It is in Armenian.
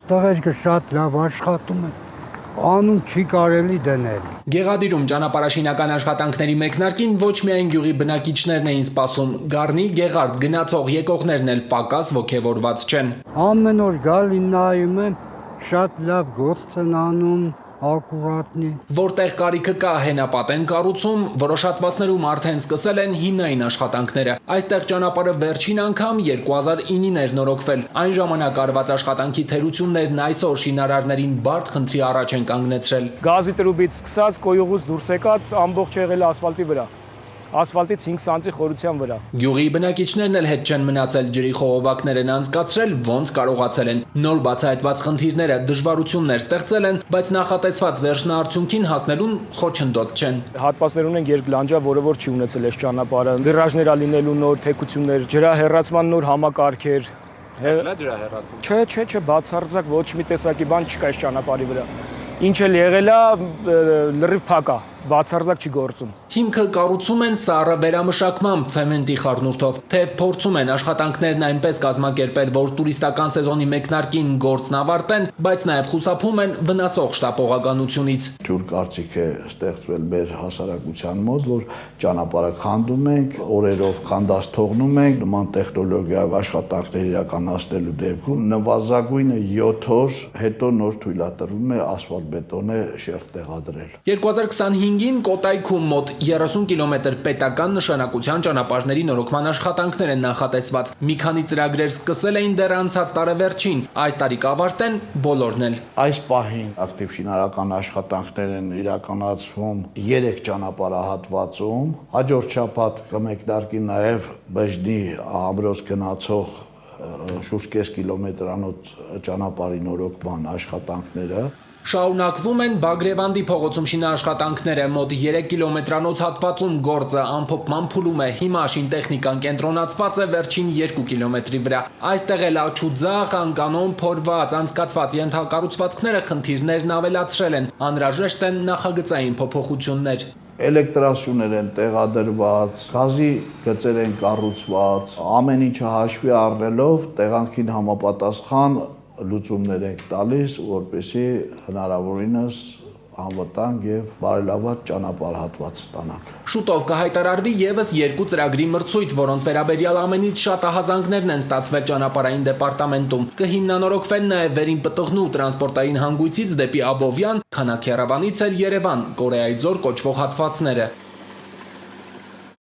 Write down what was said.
Տղերքը շատ լավ աշխատում են, անուն չի կարելի դնել։ Գեղադիրում ճանապարհաշինական աշխատանքների մեկնարկին ոչ միայն գյուղի բնակիչներն էին սպասում, Գառնի, Գեղարդ գնացող եկողներն էլ պակաս ոգևորված չեն։ Ամեն օր գալի նայում եմ, շատ լավ գործ են անում, ակուրատնի։ Որտեղ կարիքը կա հենապատ են կառուցում, որոշ հատվածներում արդեն սկսել են հիմնային աշխատանքները։ Այստեղ ճանապարհը վերջին անգամ 2009-ին էր նորոգվել։ Այն ժամանակ արված աշխատանքի թերություններն այսօր շինարարներին բարդ խնդրի առաջ են կանգնեցրել։ Գազի տրուբից սկսած կոյուղուց դուրս եկած ամբողջ եղել ասֆալտի վրա։ Ասֆալտից 5 սանտի խորության վրա։ Գյուղի բնակիչներն էլ հետ չեն մնացել, ջրի խողովակներ են անցկացրել, ոնց կարողացել են։ Նոր բացահայտված խնդիրները դժվարություններ ստեղծել են, բայց նախատեսված վերջնարդյունքին հասնելուն խոչընդոտ չեն։ Հատվածներ ունեն երկլանջա, որը որ չի ունեցել այս ճանապարհը։ Վիրաժներ ա լինելու նոր թեքություններ, ջրահեռացման նոր համակարգեր։ Չէ, բացարձակ ոչ մի տեսակի բան չկա այս ճանապարհի վրա։ Ինչ էլ եղել է, լրիվ փակ է, բացարձակ չի գործում։ Հիմքը կառուցում են սառը վերամշակմամբ ցեմենտի խառնուրդով, թեև փորձում են աշխատանքներն այնպես կազմակերպել, որ տուրիստական սեզոնի մեկնարկին գործն ավարտեն, բայց նաև խուսափում են վնասող շտապողականությունից։ Թյուր կարծիք է ստեղծվել մեր հասարակության մոտ, որ ճանապարհը քանդում ենք, օրերով քանդած թողնում ենք, նման տեխնոլոգիայով աշխատանքներ իրականացնելու դեպքում նվազագույնը 7 օր հետո նոր թույլատրվում է ասֆալտբետոնե շերտ տեղադրել։ 2025-ին Կոտայքում մոտ 30 կիլոմետր պետական նշանակության ճանապարհների նորոգման աշխատանքներ են նախատեսված։ Մի քանի ծրագրեր սկսել էին դեռ անցած տարեվերջին, այս տարի կավարտեն բոլորն էլ։ Այս պահին ակտիվ շինարարական աշխատանքներ են իրականացվում 3 ճանապարհահատվածում, հաջորդ շաբաթ կմեկնարկի նաև Բեժնի Ամրոց գնացող շուրջ կես կիլոմետրանոց ճանապարհի նորոգման աշխատանքները։ Շարունակվում են Բագրևանդի փողոցում շինարարաշխատանքները, մոտ 3 կիլոմետրանոց հատվածում գործը ամփոփման փուլում է, հիմա շինտեխնիկան կենտրոնացված է վերջին 2 կիլոմետրի վրա։ Այստեղ էլ աչուձախ, անկանոն, փորված, անցկացված ենթակառուցվածքները խնդիրներն ավելացրել են, անհրաժեշտ են նախագծային փոփոխություններ։ Էլեկտրասյուներ են տեղադրված, գազի գծեր են կառուցված, ամեն ինչը հաշվի առնելով տեղանքին համապատասխան լուծումներ ենք տալիս, որպեսզի հնարավորինս անվտանգ եւ բարելաված ճանապարհատված ստանանք։ Շուտով կհայտարարվի եւս 2 ծրագրի մրցույթ, որոնց վերաբերյալ ամենից շատ ահազանգներն են ստացվել ճանապարհային դեպարտամենտում։ Կհիմնանորոգվեն նաեւ Վերին Պտղնու տրանսպորտային հանգույցից դեպի Աբովյան, Քանաքեռավանից էլ Երևան, Կորեայի ձոր կոչվող հատվածները։